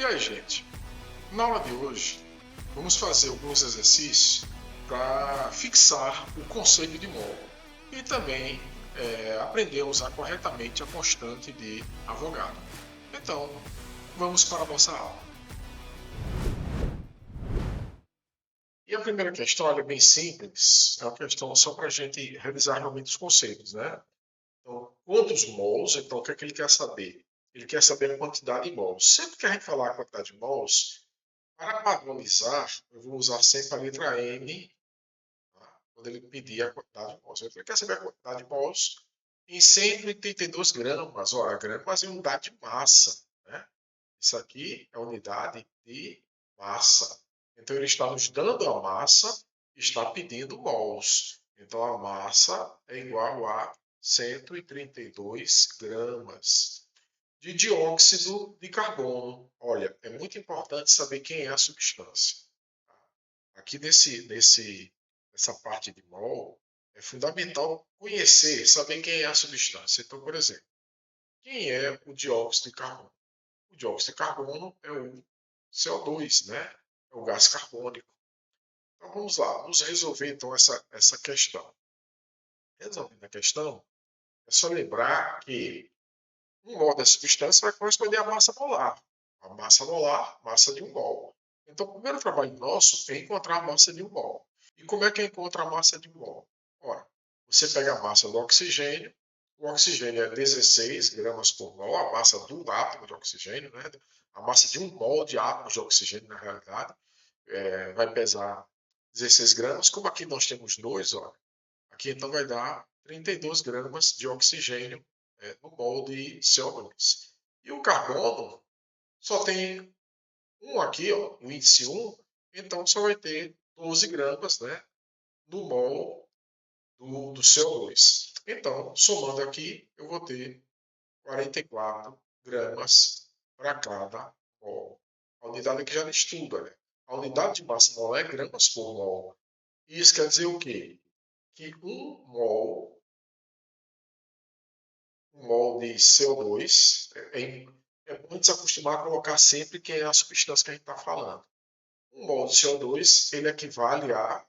aí, gente? Na aula de hoje, vamos fazer alguns exercícios para fixar o conceito de mol e também aprender a usar corretamente a constante de Avogadro. Então, vamos para a nossa aula. E a primeira questão é bem simples, é uma questão só para a gente revisar realmente os conceitos, né? Então, quantos mols? Então, o que é que ele quer saber? Ele quer saber a quantidade de mols. Sempre que a gente falar a quantidade de mols, para padronizar, eu vou usar sempre a letra M, tá? Quando ele pedir a quantidade de mols. Ele quer saber a quantidade de mols em 182 gramas. Ora, gramas é unidade de massa, né? Isso aqui é unidade de massa. Então, ele está nos dando a massa, está pedindo mols. Então, a massa é igual a 132 gramas de dióxido de carbono. Olha, é muito importante saber quem é a substância. Aqui nessa parte de mol, é fundamental conhecer, saber quem é a substância. Então, por exemplo, quem é o dióxido de carbono? O dióxido de carbono é o CO2, né? É o gás carbônico. Então vamos lá, vamos resolver então essa questão. Resolvendo a questão, é só lembrar que um mol da substância vai corresponder à massa molar. A massa molar, massa de um mol. Então, o primeiro trabalho nosso é encontrar a massa de um mol. E como é que encontra a massa de um mol? Ora, você pega a massa do oxigênio, o oxigênio é 16 gramas por mol, a massa do átomo de oxigênio, né? A massa de um mol de átomos de oxigênio, na realidade, vai pesar 16 gramas. Como aqui nós temos dois, ó, aqui então vai dar 32 gramas de oxigênio no mol de CO2. E o carbono só tem um aqui, ó, o índice 1, então só vai ter 12 gramas, né, no mol do CO2. Então, somando aqui, eu vou ter 44 gramas para cada mol. A unidade aqui já não estuda, né? A unidade de massa molar é gramas por mol. Isso quer dizer o quê? Que um mol de CO2, é bom se acostumar a colocar sempre que é a substância que a gente está falando. Um mol de CO2 ele equivale a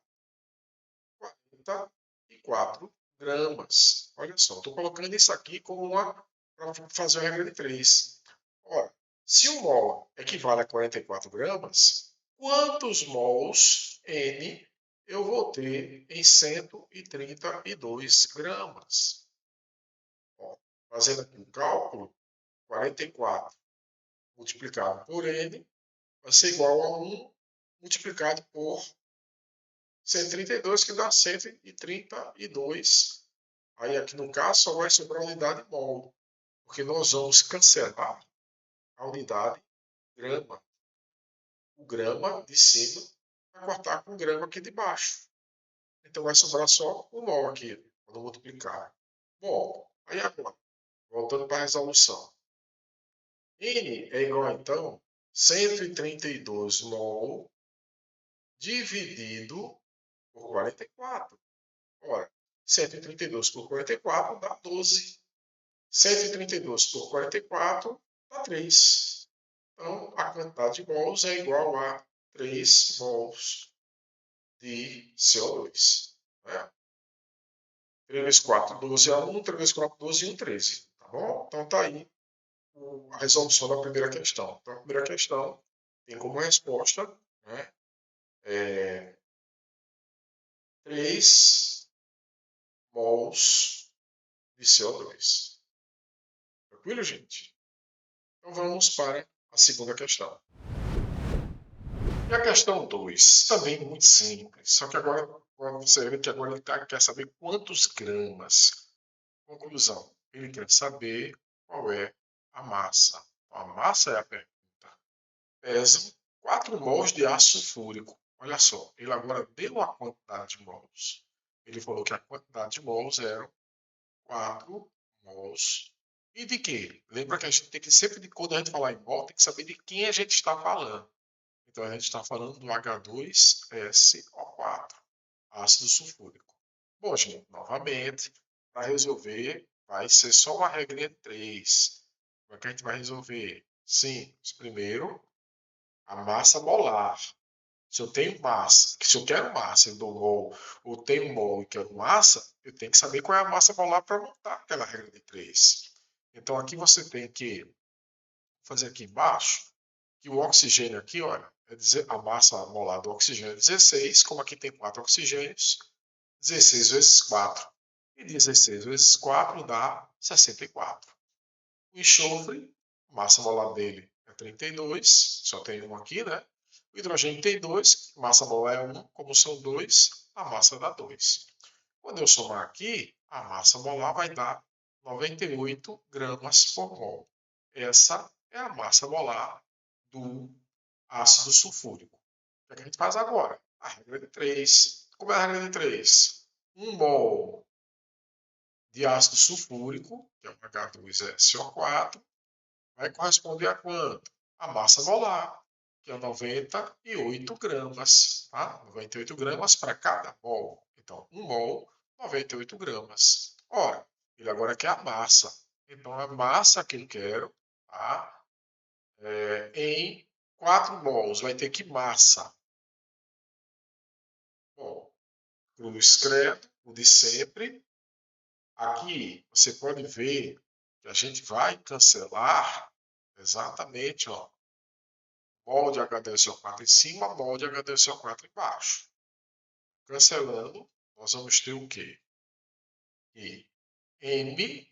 44 gramas. Olha só, estou colocando isso aqui como uma para fazer a regra de 3. Ora, se um mol equivale a 44 gramas, quantos mols N eu vou ter em 132 gramas? Ó, fazendo aqui o cálculo, 44 multiplicado por N vai ser igual a 1 multiplicado por 132, que dá 132. Aí aqui no caso só vai sobrar a unidade mol, porque nós vamos cancelar a unidade grama. O grama de cima vai cortar com o grama aqui de baixo. Então vai sobrar só o mol aqui, quando multiplicar. Bom, aí agora, voltando para a resolução. N é igual, então, 132 mol dividido por 44. Ora, 132 por 44 dá 12. 132 por 44 dá 3. Então, a quantidade de mols é igual a 3 mols de CO2. Né? 3 vezes 4, 12 é 1, 3 vezes 4, 12 e 1, 13. Tá bom? Então, está aí a resolução da primeira questão. Então, a primeira questão tem como resposta, né, 3 mols de CO2. Tranquilo, gente? Então, vamos para a segunda questão. E a questão 2, também muito simples, só que agora você vê que agora ele quer saber quantos gramas. Conclusão, ele quer saber qual é a massa. A massa é a pergunta. Pesam 4 mols de ácido sulfúrico. Olha só, ele agora deu a quantidade de mols. Ele falou que a quantidade de mols eram 4 mols. E de quê? Lembra que a gente tem que sempre, quando a gente falar em mol, tem que saber de quem a gente está falando. Então a gente está falando do H2SO4, ácido sulfúrico. Bom, gente, novamente, para resolver, vai ser só uma regrinha de 3. Como é que a gente vai resolver? Simples. Primeiro, a massa molar. Se eu tenho massa, se eu quero massa, eu dou mol, ou tenho mol e quero massa, eu tenho que saber qual é a massa molar para montar aquela regra de 3. Então aqui você tem que fazer aqui embaixo, que o oxigênio aqui, olha, a massa molar do oxigênio é 16, como aqui tem 4 oxigênios, 16 vezes 4. E 16 vezes 4 dá 64. O enxofre, a massa molar dele é 32, só tem um aqui, né? O hidrogênio tem 2, massa molar é 1, como são 2, a massa dá 2. Quando eu somar aqui, a massa molar vai dar 98 gramas por mol. Essa é a massa molar do ácido sulfúrico. O que a gente faz agora? A regra de 3. Como é a regra de 3? 1 mol de ácido sulfúrico, que é o H2SO4, vai corresponder a quanto? A massa molar, que é 98 gramas. Tá? 98 gramas para cada mol. Então, 1 mol, 98 gramas. Ora, ele agora quer a massa. Então, a massa que eu quero, tá? Em 4 mols, vai ter que massa. Bom, cruz credo, o de sempre. Aqui você pode ver que a gente vai cancelar exatamente, ó, mol de H2SO4 em cima, mol de H2SO4 embaixo. Cancelando, nós vamos ter o quê? Que M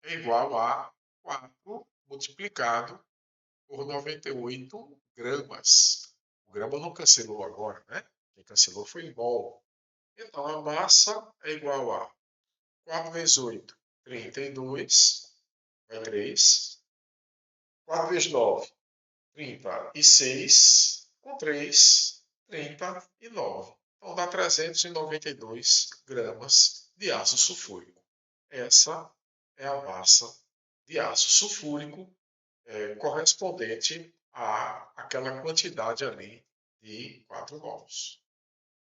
é igual a 4 multiplicado por 98 gramas. O grama não cancelou agora, né? Quem cancelou foi o mol. Então, a massa é igual a 4 vezes 8, 32, vai 3. 4 vezes 9, 36. Com 3, 39. Então, dá 392 gramas de ácido sulfúrico. Essa é a massa de ácido sulfúrico correspondente àquela quantidade ali de 4 mols.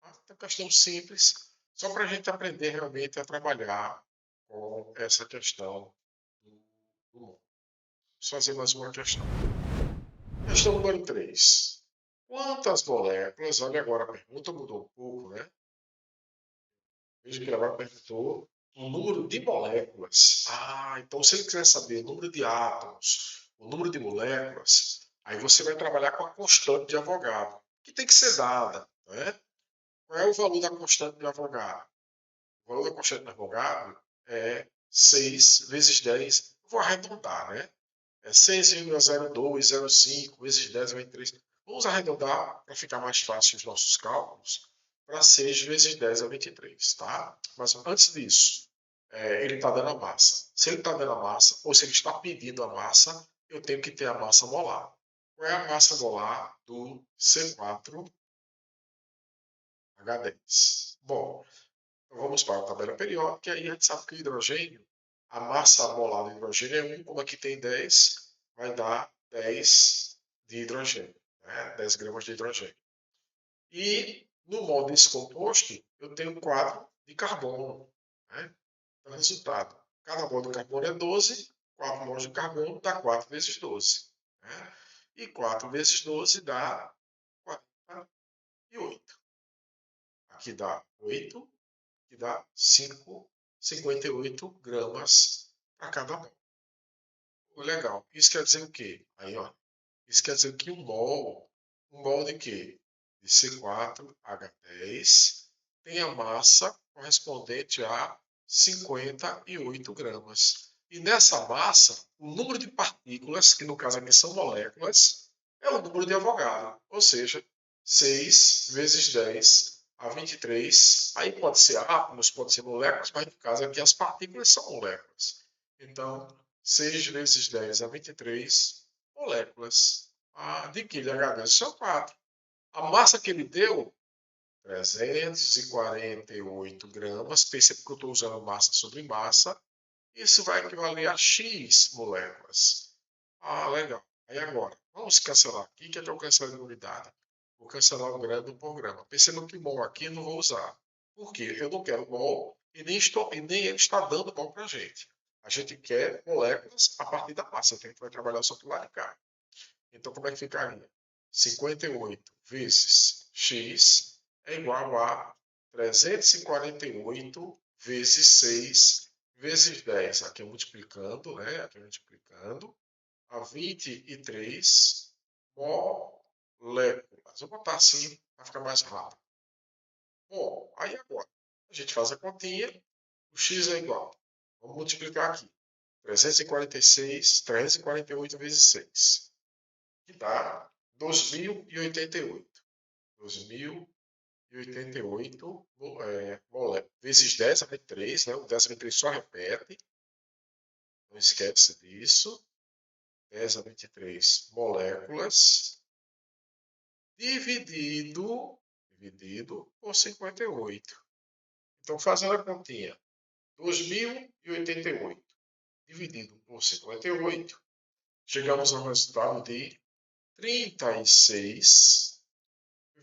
Uma questão simples, só para a gente aprender realmente a trabalhar com essa questão do mol. Vamos fazer mais uma questão. Questão número 3. Quantas moléculas, olha agora, a pergunta mudou um pouco, né? Veja que ela perguntou o número de moléculas. Então se ele quiser saber o número de átomos, o número de moléculas, aí você vai trabalhar com a constante de Avogadro, que tem que ser dada, né? Qual é o valor da constante de Avogadro? O valor da constante de Avogadro é 6 vezes 10, vou arredondar, né? É 6,0205 vezes 10 vezes 3. Vamos arredondar para ficar mais fácil os nossos cálculos para 6 vezes 10 a 23, tá? Mas antes disso, ele está dando a massa. Se ele está dando a massa, ou se ele está pedindo a massa, eu tenho que ter a massa molar. Qual é a massa molar do C4H10? Bom, então vamos para a tabela periódica, e aí a gente sabe que o hidrogênio, a massa molar do hidrogênio é 1, como aqui tem 10, vai dar 10 de hidrogênio, né? 10 gramas de hidrogênio. E no mol desse composto, eu tenho 4 de carbono. Né? Então, resultado, cada mol de carbono é 12, 4 mols de carbono dá 4 vezes 12. Né? E 4 vezes 12 dá 48. Aqui dá 8, que dá 58 gramas para cada mol. Legal. Isso quer dizer o quê? Aí, ó. Isso quer dizer que um mol de quê? De C4H10 tem a massa correspondente a 58 gramas. E nessa massa, o número de partículas, que no caso aqui são moléculas, é o número de Avogadro. Ou seja, 6 vezes 10 a 23. Aí pode ser átomos, pode ser moléculas, mas no caso aqui as partículas são moléculas. Então, 6 vezes 10 a 23 moléculas de que? De H2SO4. A massa que ele deu, 348 gramas. Perceba que eu estou usando massa sobre massa. Isso vai equivaler a X moléculas. Legal. Aí agora, vamos cancelar aqui, que é que eu cancelo de unidade. Vou cancelar o grama por grama. Perceba que mol aqui eu não vou usar. Por quê? Eu não quero mol e nem ele está dando mol para a gente. A gente quer moléculas a partir da massa, que a gente vai trabalhar só para lá de cá. Então, como é que ficaria? 58 vezes x é igual a 348 vezes 6 vezes 10. Aqui multiplicando, né? Aqui multiplicando a 23 moléculas. Vou botar assim para ficar mais rápido. Bom, aí agora a gente faz a continha. O x é igual. Vamos multiplicar aqui. 348 vezes 6. Que dá 2088. 2088 moléculas. Vezes 10 a 23, né? O 10 a 23 só repete. Não esquece disso. 10 a 23 moléculas. Dividido por 58. Então, fazendo a continha. 2088 dividido por 58, chegamos ao resultado de 36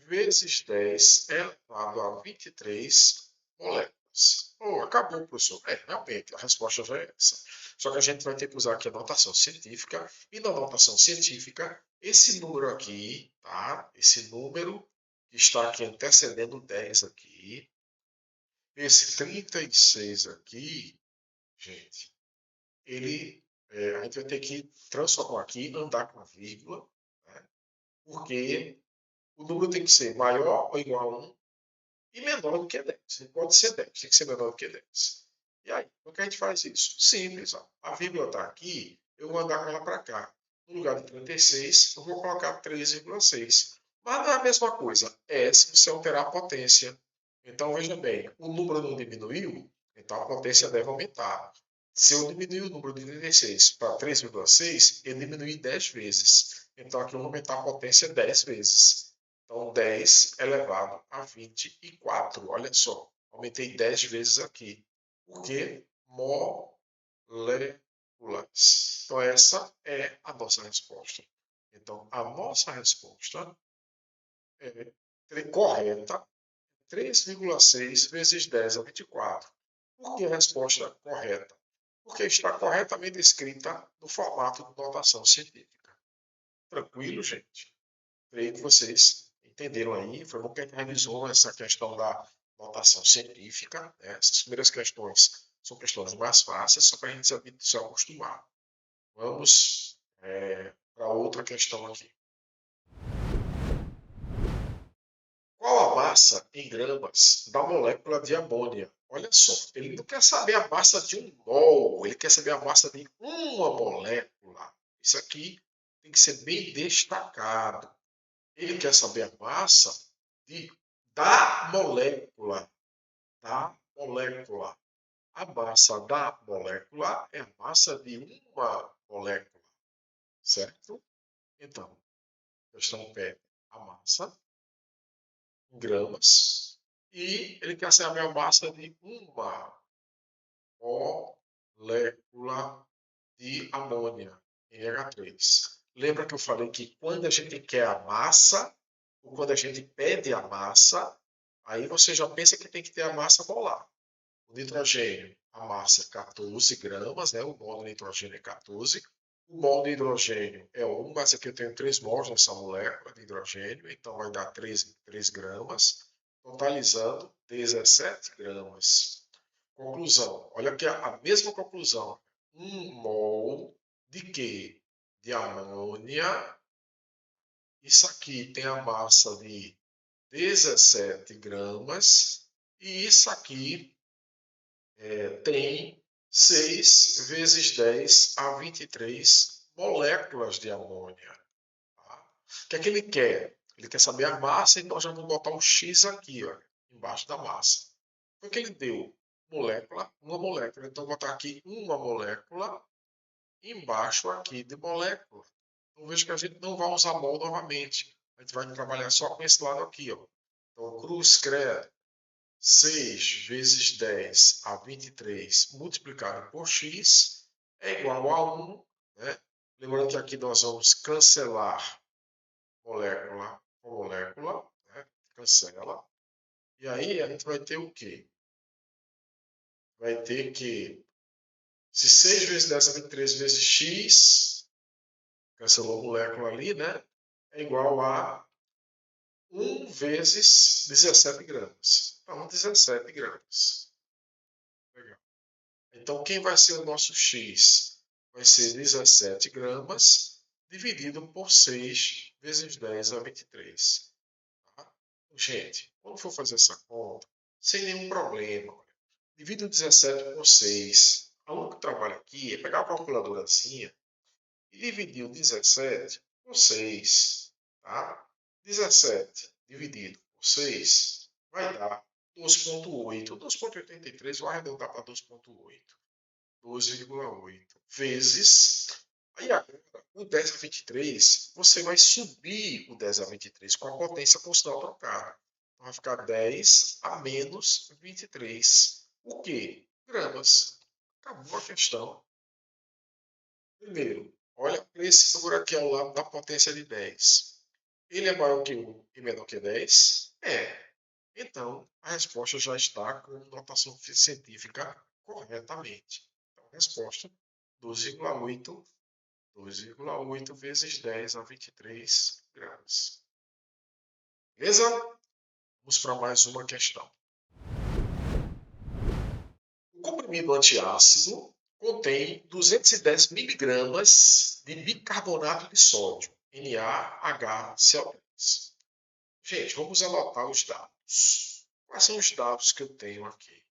vezes 10 elevado a 23 moléculas. Oh, acabou, professor. Realmente, a resposta já é essa. Só que a gente vai ter que usar aqui a notação científica. E na notação científica, esse número aqui, tá? Esse número que está aqui antecedendo 10 aqui, esse 36 aqui, gente, a gente vai ter que transformar aqui, andar com a vírgula, né? Porque o número tem que ser maior ou igual a 1 e menor do que 10. Não pode ser 10, tem que ser menor do que 10. E aí, como é que a gente faz isso? Simples, ó. A vírgula está aqui, eu vou andar com ela para cá. No lugar de 36, eu vou colocar 3,6. Mas não é a mesma coisa, é se você alterar a potência. Então, veja bem, o número não diminuiu, então a potência deve aumentar. Se eu diminuir o número de 36 para 3,6, eu diminui 10 vezes. Então, aqui eu vou aumentar a potência 10 vezes. Então, 10 elevado a 24. Olha só, aumentei 10 vezes aqui. Por quê? Moléculas. Então, essa é a nossa resposta. Então, a nossa resposta é correta. 3,6 vezes 10 é 24. Por que a resposta correta? Porque está corretamente escrita no formato de notação científica. Tranquilo, gente? Creio que vocês entenderam aí. Foi bom que a gente revisou essa questão da notação científica, né? Essas primeiras questões são questões mais fáceis, só para a gente se acostumar. Vamos para outra questão aqui. Qual a massa em gramas da molécula de amônia? Olha só, ele não quer saber a massa de um mol, ele quer saber a massa de uma molécula. Isso aqui tem que ser bem destacado. Ele quer saber a massa da molécula. Da molécula. A massa da molécula é a massa de uma molécula. Certo? Então, a questão pede a massa em gramas e ele quer saber a massa de uma molécula de amônia, NH3. Lembra que eu falei que quando a gente quer a massa, ou quando a gente pede a massa, aí você já pensa que tem que ter a massa molar. O nitrogênio, a massa é 14 gramas, né? O mol de nitrogênio é 14. O mol de hidrogênio é 1, mas aqui eu tenho 3 mols nessa molécula de hidrogênio, então vai dar 3 gramas, totalizando 17 gramas. Conclusão, olha aqui a mesma conclusão. 1 mol de quê? De amônia. Isso aqui tem a massa de 17 gramas. E isso aqui tem 6 vezes 10 a 23 moléculas de amônia. Tá? O que é que ele quer? Ele quer saber a massa, então já vamos botar um X aqui, ó, embaixo da massa. Foi o que ele deu? Molécula, uma molécula. Então, vou botar aqui uma molécula embaixo aqui de molécula. Então, veja que a gente não vai usar mol novamente. A gente vai trabalhar só com esse lado aqui. Ó. Então, cruz credo. 6 vezes 10 a 23 multiplicado por x é igual a 1. Né? Lembrando que aqui nós vamos cancelar molécula com molécula. Né? Cancela. E aí a gente vai ter o quê? Vai ter que, se 6 vezes 10 a 23 vezes x, cancelou a molécula ali, né? é igual a 1 vezes 17 gramas. Então, 17 gramas. Legal. Então, quem vai ser o nosso X? Vai ser 17 gramas dividido por 6 vezes 10 a 23. Tá? Gente, quando for fazer essa conta, sem nenhum problema, divide o 17 por 6. O único trabalho aqui é pegar a calculadorazinha e dividir o 17 por 6. Tá? 17 dividido por 6 vai dar 2,8. 2,83 vou arredondar para 2,8. 2,8 vezes. Aí agora, o 10 a 23, você vai subir o 10 a 23 com a potência com o sinal trocado. Então vai ficar 10 a menos 23. O quê? Gramas. Acabou a questão. Primeiro, olha esse número aqui ao lado da potência de 10. Ele é maior que 1 e menor que 10? É. Então, a resposta já está com notação científica corretamente. Então, a resposta 2,8 2,8 vezes 10 a 23 gramas. Beleza? Vamos para mais uma questão. O comprimido antiácido contém 210 miligramas de bicarbonato de sódio, NaHCl3. Gente, vamos anotar os dados. Quais são os dados que eu tenho aqui?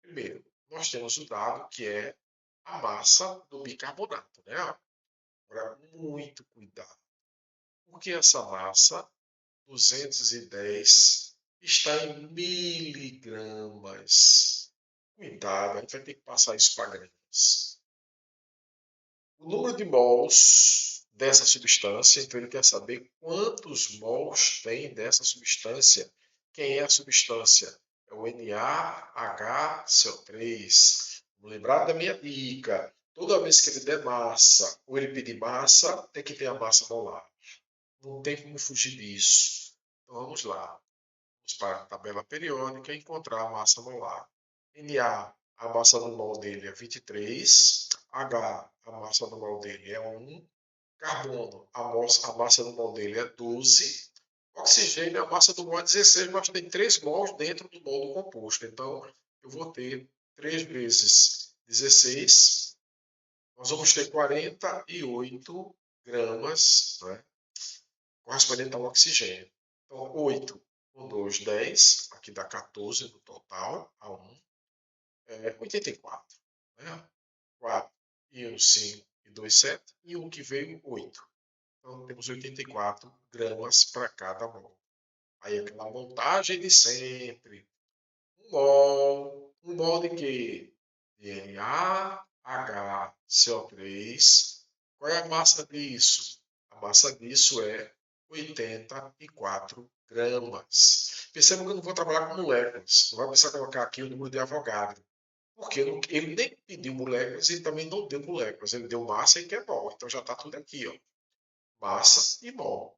Primeiro, nós temos o dado que é a massa do bicarbonato, né? Agora, muito cuidado, porque essa massa, 210, está em miligramas. Cuidado, a gente vai ter que passar isso para gramas. O número de mols dessa substância, então ele quer saber quantos mols tem dessa substância. Quem é a substância? É o NaHCO3. Vamos lembrar da minha dica. Toda vez que ele der massa ou ele pedir massa, tem que ter a massa molar. Não tem como fugir disso. Então vamos lá. Vamos para a tabela periódica e encontrar a massa molar. Na, a massa do mol dele é 23. H, a massa do mol dele é 1. Carbono, a massa do mol dele é 12. Oxigênio, a massa do mol é 16, mas tem 3 mols dentro do mol do composto. Então, eu vou ter 3 vezes 16. Nós vamos ter 48 gramas, né, correspondente ao oxigênio. Então, 8 com 2, 10. Aqui dá 14 no total, a 1. 84. Né? 4 e 1, 5 e 2, 7. E 1 que veio, 8. Então, temos 84 gramas para cada mol. Aí aquela montagem de sempre. Um mol de quê? De NaHCO3. Qual é a massa disso? A massa disso é 84 gramas. Perceba que eu não vou trabalhar com moléculas. Não vai precisar colocar aqui o número de Avogadro. Porque ele nem pediu moléculas e também não deu moléculas. Ele deu massa e que é mol. Então já está tudo aqui, ó. Massa e mol.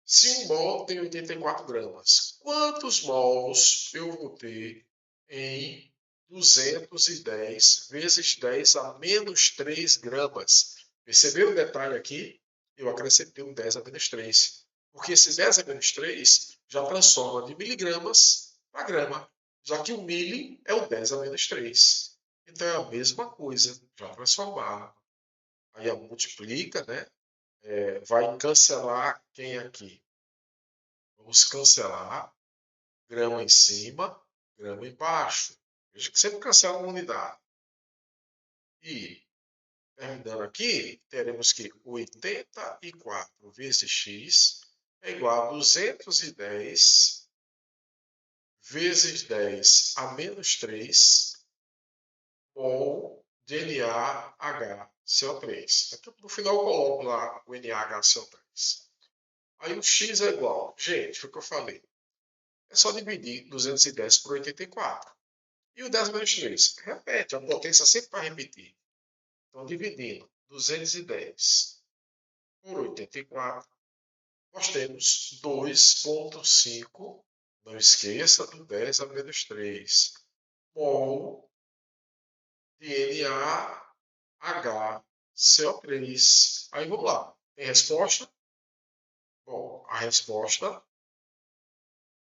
Se um mol tem 84 gramas, quantos mols eu vou ter em 210 vezes 10 a menos 3 gramas? Percebeu o detalhe aqui? Eu acrescentei um 10 a menos 3. Porque esse 10 a menos 3 já transforma de miligramas para grama, já que o mili é o 10 a menos 3. Então é a mesma coisa, já transformado. Aí a multiplica, né? Vai cancelar quem aqui? Vamos cancelar grama em cima, grama embaixo. Veja que sempre cancela uma unidade. E, terminando aqui, teremos que 84 vezes x é igual a 210 vezes 10 a menos 3 mol de NaHCO3. No final eu coloco lá o NaHCO3. Aí o x é igual. Gente, foi o que eu falei. É só dividir 210 por 84. E o 10 menos 3? Repete, a potência sempre vai repetir. Então, dividindo 210 por 84, nós temos 2,5. Não esqueça do 10 a menos 3. Mol de NaHCO3. Aí vamos lá. Tem resposta? Bom, a resposta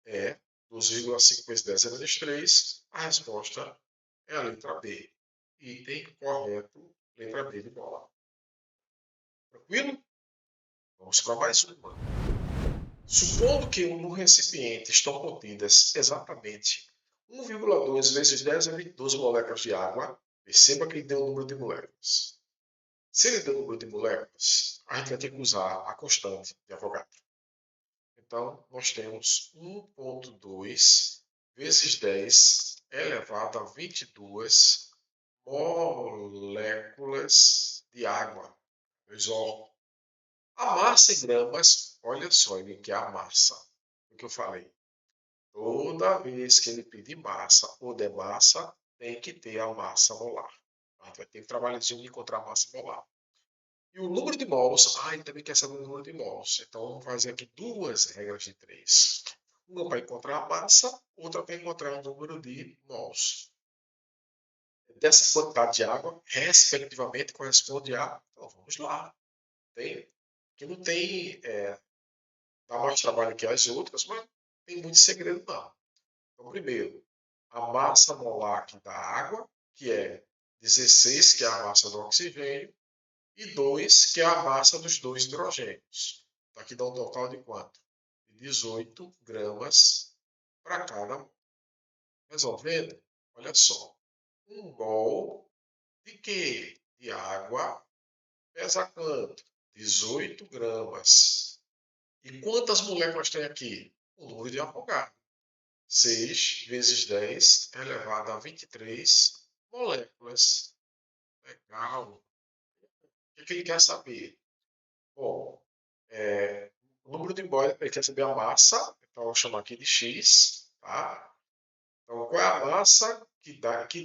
é 12,5 vezes 10 a menos 3. A resposta é a letra B. Item correto, letra B de bola. Tranquilo? Vamos para mais uma. Supondo que no recipiente estão contidas exatamente 1,2 vezes 10 a 22 moléculas de água, perceba que ele deu o número de moléculas. Se ele deu o número de moléculas, a gente vai ter que usar a constante de Avogadro. Então, nós temos 1,2 vezes 10 elevado a 22 moléculas de água. A massa em gramas, olha só o que é a massa. O que eu falei. Toda vez que ele pedir massa ou der massa, tem que ter a massa molar. A gente vai ter que trabalhar de encontrar a massa molar. E o número de mols, ele também quer saber o número de mols. Então vamos fazer aqui duas regras de 3. Uma para encontrar a massa, outra para encontrar o número de mols. Dessa quantidade de água, respectivamente, corresponde a. Então vamos lá. Que não tem. Dá mais trabalho que as outras, mas não tem muito segredo não. Então, primeiro, a massa molar aqui da água, que é 16, que é a massa do oxigênio, e 2, que é a massa dos dois hidrogênios. Então, aqui dá um total de quanto? De 18 gramas para cada mol. Resolvendo? Olha só. 1 mol de quê? De água pesa quanto? 18 gramas. E quantas moléculas tem aqui? O número de Avogadro. 6 vezes 10 elevado a 23 moléculas. Legal. O que ele quer saber? Bom, o número de moléculas, ele quer saber a massa, então eu vou chamar aqui de X, tá? Então, qual é a massa que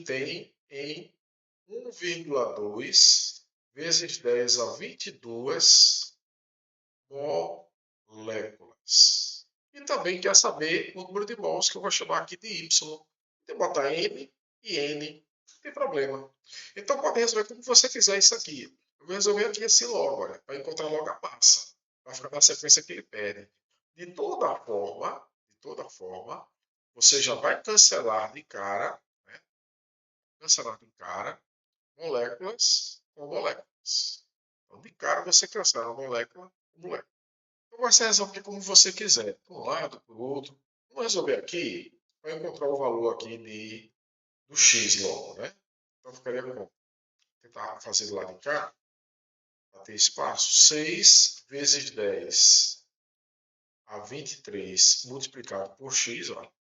tem em 1,2 vezes 10 a 22 moléculas. E também quer saber o número de mols, que eu vou chamar aqui de Y. Tem botar M e N, não tem problema. Então pode resolver como você quiser isso aqui. Eu vou resolver aqui assim logo, olha, para encontrar logo a massa. Vai ficar na sequência que ele pede. De toda forma, você já vai cancelar de cara, né? Cancelar de cara, moléculas com moléculas. Então, de cara você cancela molécula com molécula. Então você resolve como você quiser, para um lado, para o outro. Vamos resolver aqui para encontrar o valor aqui do x logo, né? Então ficaria como? Tentar fazer do lado de cá, para ter espaço. 6 vezes 10 a 23 multiplicado por x, ó,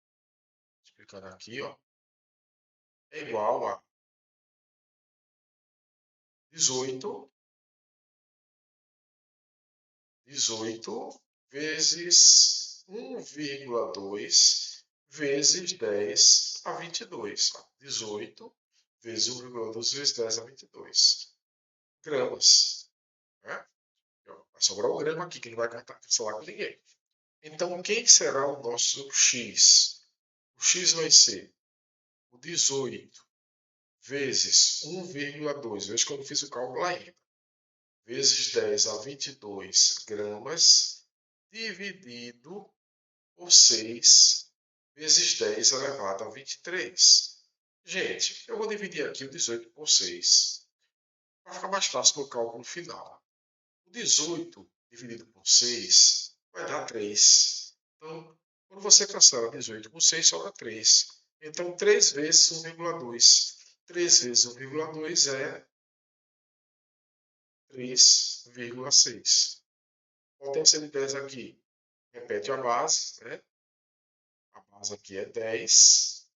multiplicando aqui, ó, é igual a 18 vezes 1,2 vezes 10 a 22. 18 vezes 1,2 vezes 10 a 22 gramas. Né? Vai sobrar o grama aqui, que não vai cancelar com ninguém. Então, quem será o nosso x? O x vai ser o 18 vezes 1,2, veja quando eu fiz o cálculo ainda, vezes 10 a 22 gramas, dividido por 6 vezes 10 elevado a 23. Gente, eu vou dividir aqui o 18 por 6, para ficar mais fácil no cálculo final. O 18 dividido por 6 vai dar 3. Então, quando você cancela 18 por 6, sobra 3. Então, 3 vezes 1,2. 3 vezes 1,2 é 3,6. Potência de 10 aqui. Repete a base, né? A base aqui é 10.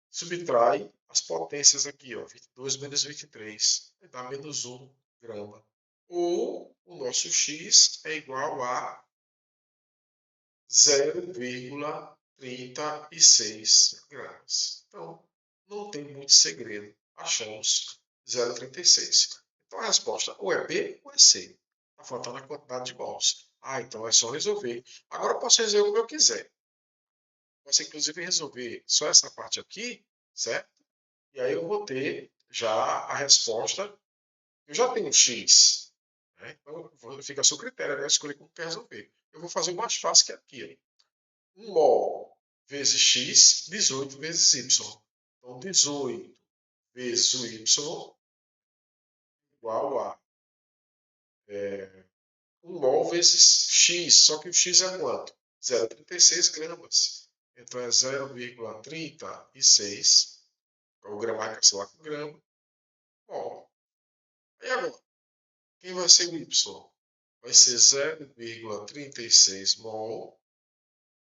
Subtrai as potências aqui, ó, 22 menos 23. Vai dar menos 1 grama. Ou o nosso x é igual a 0,36 gramas. Então, não tem muito segredo. Achamos 0,36. Então, a resposta ou é B ou é C. Está faltando a quantidade de mols. Então é só resolver. Agora eu posso resolver como eu quiser. Posso, inclusive, resolver só essa parte aqui, certo? E aí eu vou ter já a resposta. Eu já tenho x, né? Né? Então, fica a seu critério, né? Escolher como quer resolver. Eu vou fazer o mais fácil que é aqui. 1 mol vezes x, 18 vezes y. Então, 18 vezes o y igual a 1 mol vezes x, só que o x é quanto? 0,36 gramas. Então é 0,36, o grama vai cancelar com grama. Bom, e agora? Quem vai ser o y? Vai ser 0,36 mol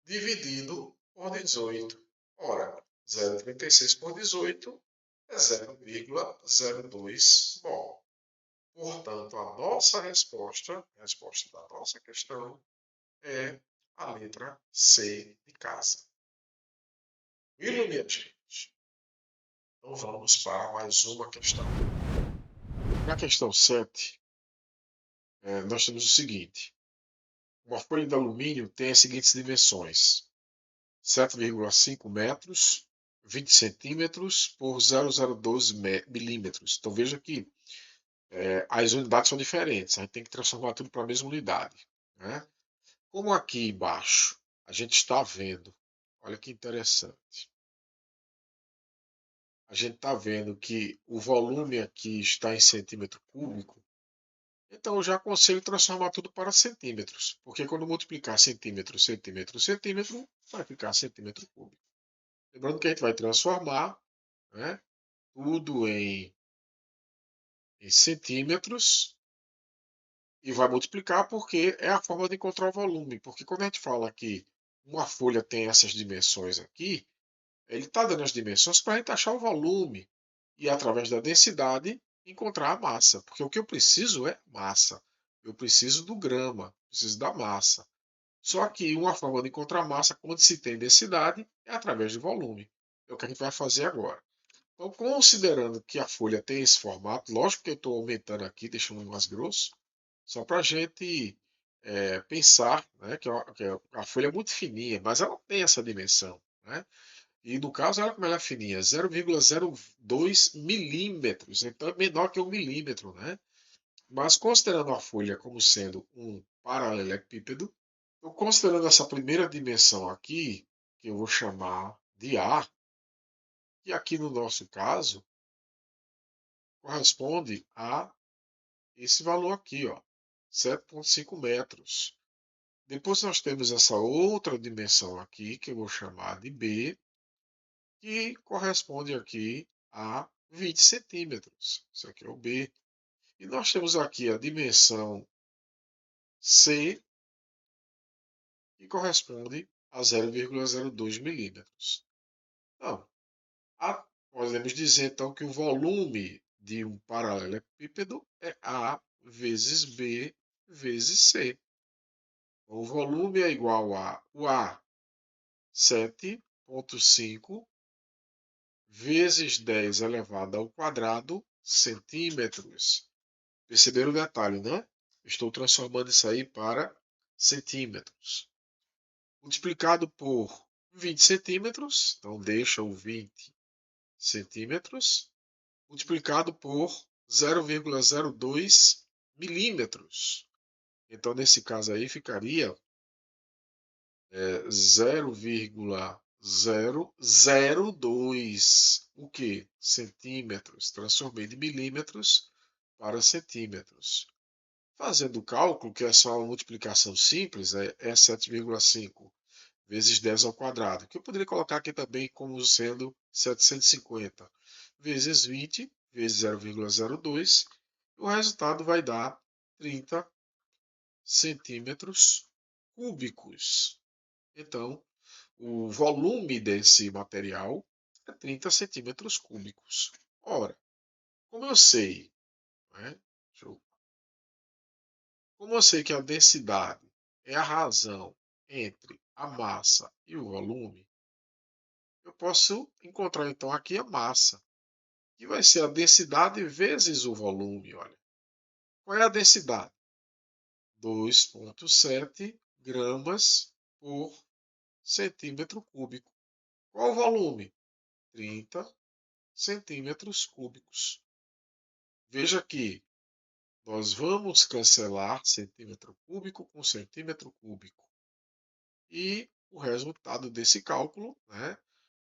dividido por 18. Ora, 0,36 por 18 é 0,02 mol. Portanto, a nossa resposta, a resposta da nossa questão, é a letra C de casa. Viram, minha gente? Então vamos para mais uma questão. Na questão 7, nós temos o seguinte. Uma folha de alumínio tem as seguintes dimensões. 7,5 metros, 20 centímetros por 0,012 milímetros. Então veja que as unidades são diferentes. A gente tem que transformar tudo para a mesma unidade. Né? Como aqui embaixo a gente está vendo, olha que interessante. A gente está vendo que o volume aqui está em centímetro cúbico. Então eu já aconselho transformar tudo para centímetros. Porque quando multiplicar centímetro, centímetro, centímetro, vai ficar centímetro cúbico. Lembrando que a gente vai transformar, né, tudo em centímetros e vai multiplicar porque é a forma de encontrar o volume. Porque quando a gente fala que uma folha tem essas dimensões aqui, ele está dando as dimensões para a gente achar o volume e, através da densidade, encontrar a massa. Porque o que eu preciso é massa. Eu preciso do grama, preciso da massa. Só que uma forma de encontrar massa, quando se tem densidade, é através de volume. É o que a gente vai fazer agora. Então, considerando que a folha tem esse formato, lógico que eu estou aumentando aqui, deixando mais grosso, só para a gente pensar, né, que a folha é muito fininha, mas ela tem essa dimensão. Né? E no caso, olha como ela é fininha, 0,02 milímetros, então é menor que 1 milímetro. Né? Mas considerando a folha como sendo um paralelepípedo, eu considerando essa primeira dimensão aqui, que eu vou chamar de A, que aqui no nosso caso corresponde a esse valor aqui, ó, 7,5 metros. Depois nós temos essa outra dimensão aqui, que eu vou chamar de B, que corresponde aqui a 20 centímetros. Isso aqui é o B. E nós temos aqui a dimensão C, que corresponde a 0,02 milímetros. Então, podemos dizer então que o volume de um paralelepípedo é A vezes B vezes C. O volume é igual a o A 7,5 vezes 10 elevado ao quadrado centímetros. Perceberam o detalhe, né? Estou transformando isso aí para centímetros. Multiplicado por 20 centímetros, então deixa o 20 centímetros, multiplicado por 0,02 milímetros. Então, nesse caso aí, ficaria 0,002 o que? Centímetros. Transformei de milímetros para centímetros. Fazendo o cálculo, que é só uma multiplicação simples, é 7,5 vezes 10 ao quadrado, que eu poderia colocar aqui também como sendo 750 vezes 20 vezes 0,02, o resultado vai dar 30 centímetros cúbicos. Então, o volume desse material é 30 centímetros cúbicos. Ora, como eu sei, né? Como eu sei que a densidade é a razão entre a massa e o volume, eu posso encontrar então aqui a massa, que vai ser a densidade vezes o volume. Olha, qual é a densidade? 2,7 gramas por centímetro cúbico. Qual o volume? 30 centímetros cúbicos. Veja que Nós vamos cancelar centímetro cúbico com centímetro cúbico. E o resultado desse cálculo, né,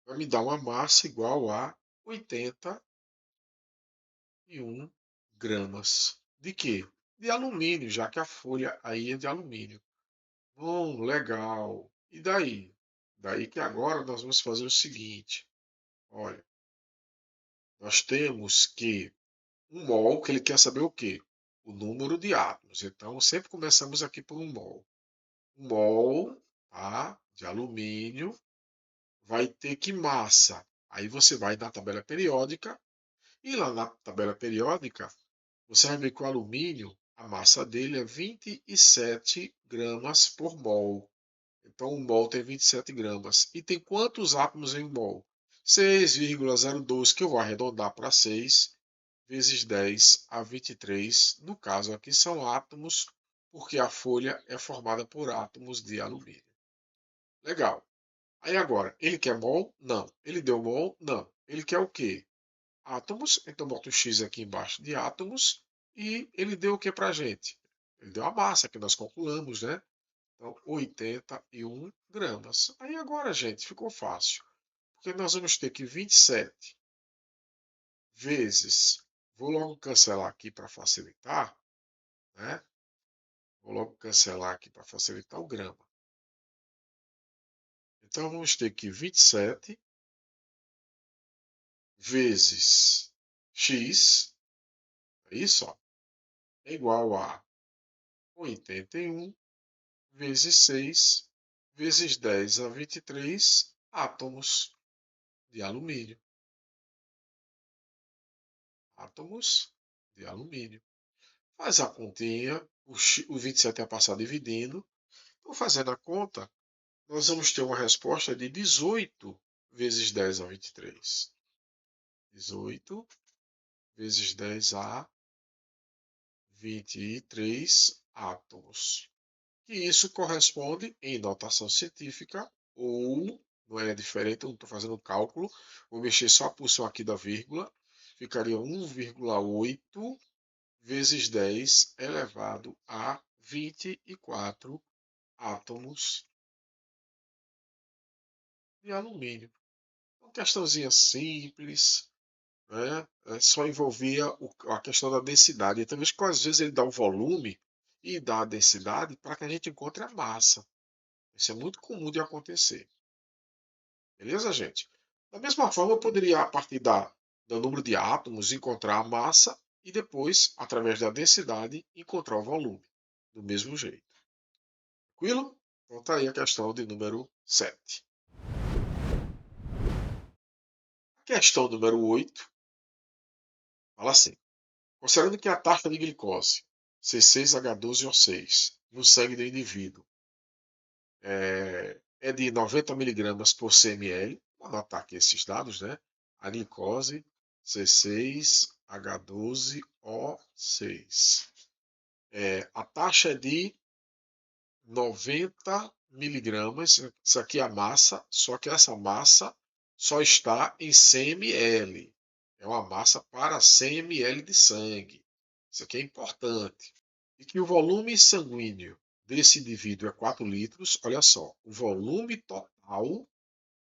vai me dar uma massa igual a 81 gramas. De quê? De alumínio, já que a folha aí é de alumínio. Bom, legal. E daí? Daí que agora nós vamos fazer o seguinte. Olha, nós temos que um mol, que ele quer saber o quê? O número de átomos. Então, sempre começamos aqui por um mol. Um mol, tá, de alumínio vai ter que massa. Aí você vai na tabela periódica e lá na tabela periódica você vai ver que o alumínio, a massa dele é 27 gramas por mol. Então um mol tem 27 gramas. E tem quantos átomos em um mol? 6,02, que eu vou arredondar para 6, vezes 10 a 23. No caso aqui são átomos, porque a folha é formada por átomos de alumínio. Legal. Aí agora, ele quer mol? Não. Ele deu mol? Não. Ele quer o quê? Átomos. Então bota o X aqui embaixo de átomos. E ele deu o que para a gente? Ele deu a massa que nós calculamos, né? Então, 81 gramas. Aí agora, gente, ficou fácil. Porque nós vamos ter que 27 vezes. Vou logo cancelar aqui para facilitar, né? Vou logo cancelar aqui para facilitar o grama. Então vamos ter que 27 vezes x, é isso, ó, é igual a 81 vezes 6 vezes 10 a 23 átomos de alumínio. Átomos de alumínio. Faz a continha, o 27 é passar dividindo. Então, fazendo a conta, nós vamos ter uma resposta de 18 vezes 10 a 23. 18 vezes 10 a 23 átomos. E isso corresponde, em notação científica, ou, não é diferente, eu não estou fazendo cálculo, vou mexer só a pulsão aqui da vírgula, ficaria 1,8 vezes 10 elevado a 24 átomos de alumínio. Uma questãozinha simples, né? Só envolvia a questão da densidade. Então, às vezes ele dá o volume e dá a densidade para que a gente encontre a massa. Isso é muito comum de acontecer. Beleza, gente? Da mesma forma, eu poderia, a partir do número de átomos, encontrar a massa e depois, através da densidade, encontrar o volume. Do mesmo jeito. Tranquilo? Então tá aí a questão de número 7. A questão número 8 fala assim. Considerando que a taxa de glicose C6H12O6 no sangue do indivíduo é de 90 miligramas por cml, vou anotar aqui esses dados, né? A glicose C6H12O6. A taxa é de 90 miligramas, isso aqui é a massa, só que essa massa só está em 100 ml. É uma massa para 100 ml de sangue. Isso aqui é importante. E que o volume sanguíneo desse indivíduo é 4 litros. Olha só, o volume total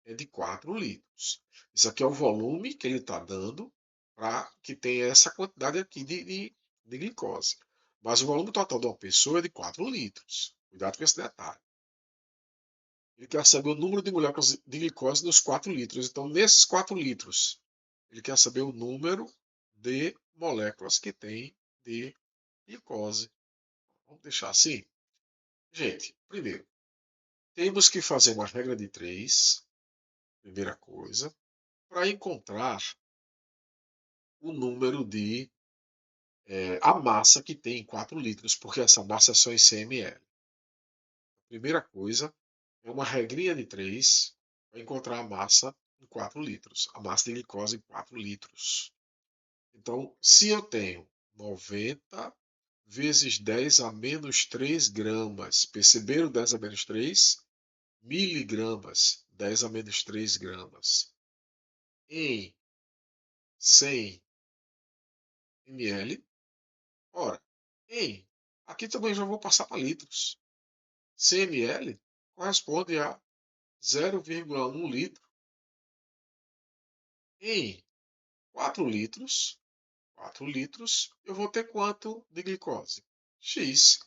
é de 4 litros. Isso aqui é o volume que ele está dando para que tenha essa quantidade aqui de glicose. Mas o volume total de uma pessoa é de 4 litros. Cuidado com esse detalhe. Ele quer saber o número de moléculas de glicose nos 4 litros. Então, nesses 4 litros, ele quer saber o número de moléculas que tem de glicose. Vamos deixar assim? Gente, primeiro, temos que fazer uma regra de 3, primeira coisa, para encontrar o número de a massa que tem em 4 litros, porque essa massa é só em 100 ml. Primeira coisa é uma regrinha de 3 para encontrar a massa em 4 litros, a massa de glicose em 4 litros. Então, se eu tenho 90 vezes 10 a menos 3 gramas, perceberam 10 a menos 3? Miligramas, 10 a menos 3 gramas, em 100 ml. Ora, Aqui também já vou passar para litros. 100 ml corresponde a 0,1 litro. Em 4 litros, 4 litros, eu vou ter quanto de glicose? X.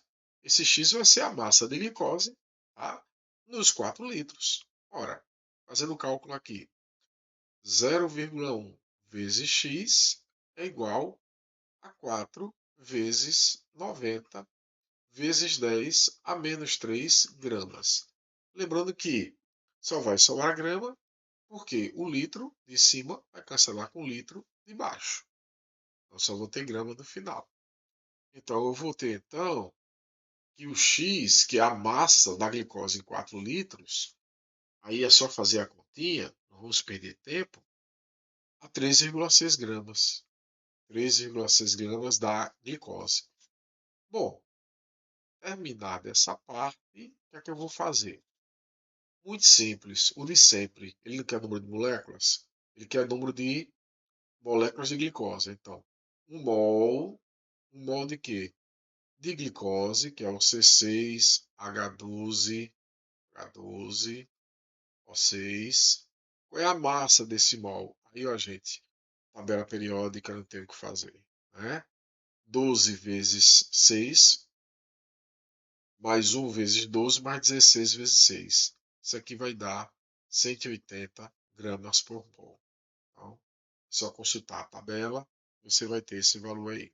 Esse X vai ser a massa de glicose, tá? Nos 4 litros. Ora, fazendo o cálculo aqui, 0,1 vezes X é igual a 4 vezes 90 vezes 10 a menos 3 gramas. Lembrando que só vai sobrar grama porque o litro de cima vai cancelar com o litro de baixo. Eu só vou ter grama no final. Então eu vou ter então que o X, que é a massa da glicose em 4 litros, aí é só fazer a continha, não vamos perder tempo, a 3,6 gramas. 3,6 gramas da glicose. Bom, terminada essa parte, o que é que eu vou fazer? Muito simples, o de sempre. Ele não quer número de moléculas? Ele quer número de moléculas de glicose. Então, um mol de quê? De glicose, que é o C6H12, H12, O6. Qual é a massa desse mol? Aí, ó, gente, tabela periódica, não tem o que fazer, né? 12 vezes 6, mais 1 vezes 12, mais 16 vezes 6. Isso aqui vai dar 180 gramas por mol. Então, é só consultar a tabela, você vai ter esse valor aí.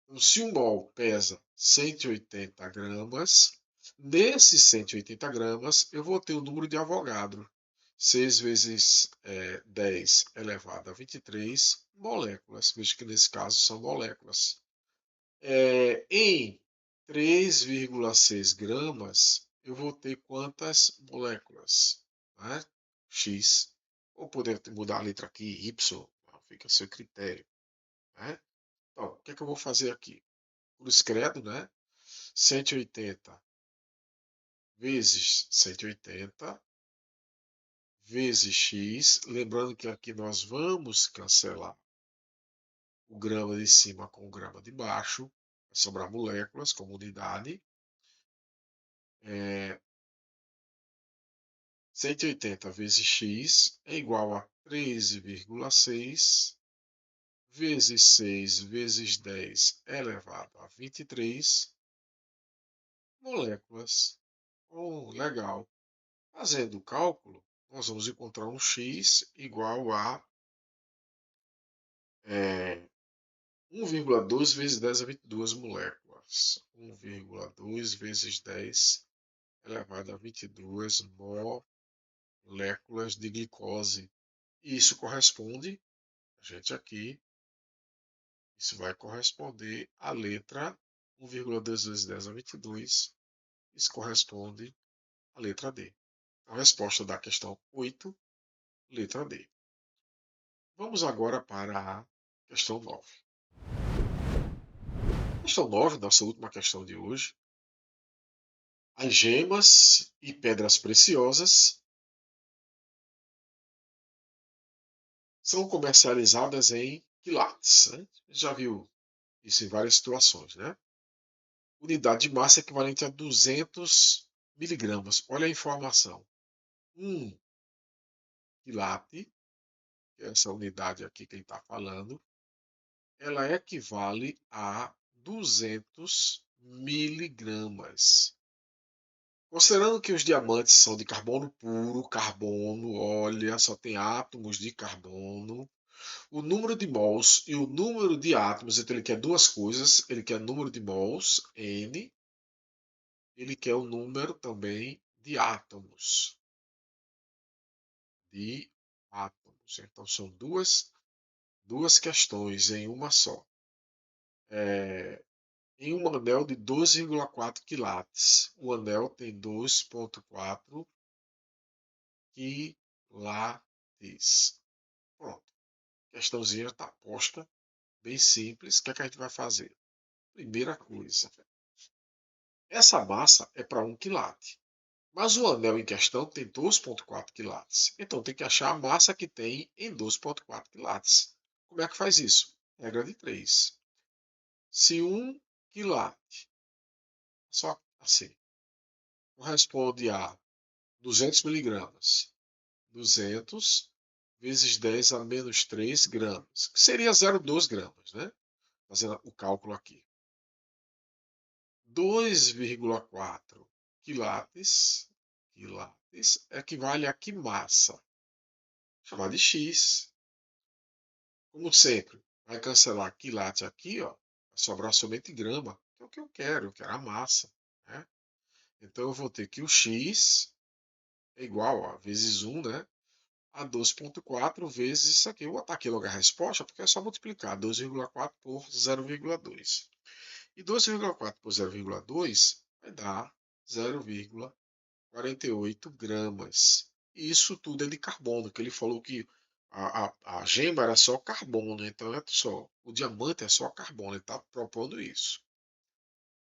Então, se um mol pesa 180 gramas, desses 180 gramas, eu vou ter o número de Avogadro. 6 vezes 10 elevado a 23 moléculas. Veja que nesse caso são moléculas. Em 3,6 gramas, eu vou ter quantas moléculas? Né? X. Ou poder mudar a letra aqui, Y, fica a seu critério. Né? Então, o que é que eu vou fazer aqui? Cruz credo, né? 180 vezes 180 vezes x. Lembrando que aqui nós vamos cancelar o grama de cima com o grama de baixo. Vai sobrar moléculas como unidade. 180 vezes x é igual a 13,6 vezes 6 vezes 10 elevado a 23 moléculas. Legal. Fazendo o cálculo, nós vamos encontrar um x igual a 1,2 vezes 10 a 22 moléculas. 1,2 vezes 10 elevado a 22 moléculas de glicose. E isso corresponde, a gente aqui, isso vai corresponder à letra 1,2 vezes 10 a 22. Isso corresponde à letra D. A resposta da questão 8, letra D. Vamos agora para a questão 9. Questão 9, nossa última questão de hoje. As gemas e pedras preciosas são comercializadas em quilates. Né? Já viu isso em várias situações, né? Unidade de massa equivalente a 200 miligramas. Olha a informação. Um quilate, que é essa unidade aqui que ele está falando, ela equivale a 200 miligramas. Considerando que os diamantes são de carbono puro, carbono, olha, só tem átomos de carbono, o número de mols e o número de átomos, então ele quer duas coisas, ele quer número de mols, N, ele quer o número também de átomos. Então são duas questões em uma só. Em um anel de 12,4 quilates, o anel tem 2,4 quilates. Pronto. A questãozinha está posta, bem simples. O que é que a gente vai fazer? Primeira coisa, essa massa é para 1 quilate. Mas o anel em questão tem 2,4 quilates. Então tem que achar a massa que tem em 2,4 quilates. Como é que faz isso? Regra de 3. Se 1 quilate, só assim, corresponde a 200 miligramas. 200 vezes 10 a menos 3 gramas, que seria 0,2 gramas, né? Fazendo o cálculo aqui. 2,4 quilates equivale a que massa? Chamar de X. Como sempre, vai cancelar quilate aqui, ó, vai sobrar somente grama, que é o que eu quero a massa, né? Então eu vou ter que o X é igual a vezes 1, né? A 12,4 vezes isso aqui. Eu vou botar aqui logo a resposta, porque é só multiplicar 12,4 por 0,2. E 12,4 por 0,2 vai dar 0,48 gramas. E isso tudo é de carbono, que ele falou que a gema era só carbono, então é só. O diamante é só carbono, ele está propondo isso.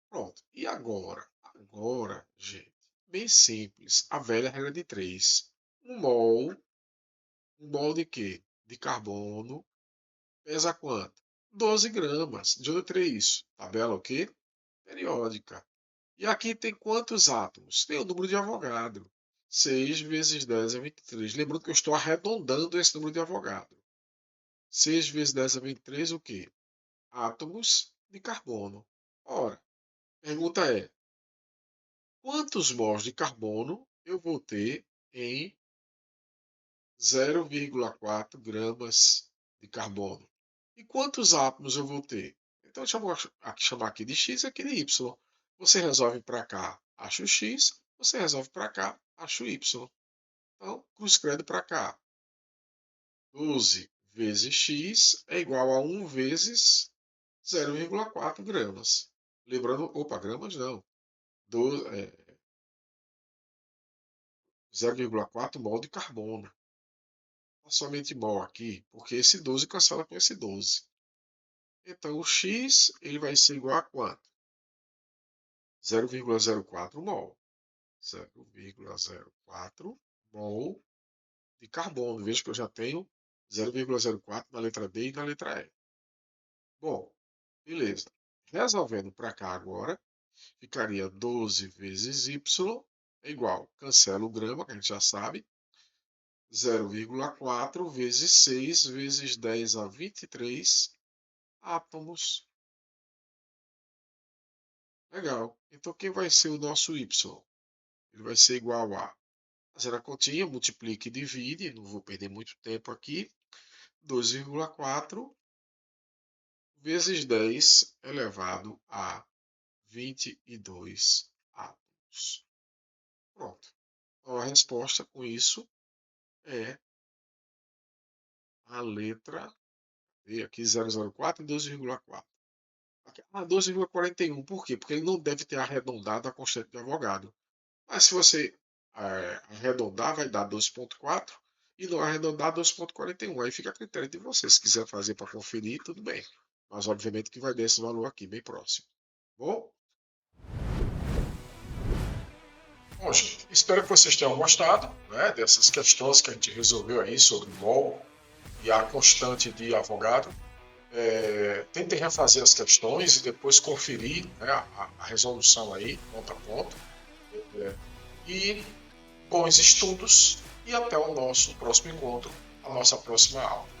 Pronto. E agora? Agora, gente, bem simples. A velha regra de 3. Um mol de quê? De carbono. Pesa quanto? 12 gramas. De onde eu tirei isso? Tabela o quê? Periódica. E aqui tem quantos átomos? Tem o número de Avogadro. 6 vezes 10 é 23. Lembrando que eu estou arredondando esse número de Avogadro. 6 vezes 10 é 23, o quê? Átomos de carbono. Ora, pergunta é, quantos mols de carbono eu vou ter em 0,4 gramas de carbono? E quantos átomos eu vou ter? Então, eu vou chamar aqui de x e aqui de y. Você resolve para cá, acha o x. Você resolve para cá, acha o y. Então, cruz credo para cá. 12 vezes x é igual a 1 vezes 0,4 gramas. Lembrando, opa, gramas não. 0,4 mol de carbono. Não somente mol aqui, porque esse 12 cancela com esse 12. Então, o x ele vai ser igual a quanto? 0,04 mol. 0,04 mol de carbono. Veja que eu já tenho 0,04 na letra D e na letra E. Bom, beleza. Resolvendo para cá agora, ficaria 12 vezes y é igual, cancela o grama, que a gente já sabe, 0,4 vezes 6 vezes 10 a 23 átomos. Legal. Então, quem vai ser o nosso y? Ele vai ser igual a, fazendo a continha, multiplique e divide, não vou perder muito tempo aqui, 2,4 vezes 10 elevado a 22 átomos. Pronto. Então, a resposta com isso é a letra D, aqui 0,04 e 12,4. 12,41. Por quê? Porque ele não deve ter arredondado a constante de Avogadro. Mas se você arredondar, vai dar 12,4 e não arredondar 12,41. Aí fica a critério de você. Se quiser fazer para conferir, tudo bem. Mas obviamente que vai dar esse valor aqui, bem próximo. Bom? Bom, gente, espero que vocês tenham gostado, né, dessas questões que a gente resolveu aí sobre o mol e a constante de Avogadro. Tentem refazer as questões e depois conferir, né, a resolução aí, ponto a ponto. E bons estudos e até o nosso próximo encontro, a nossa próxima aula.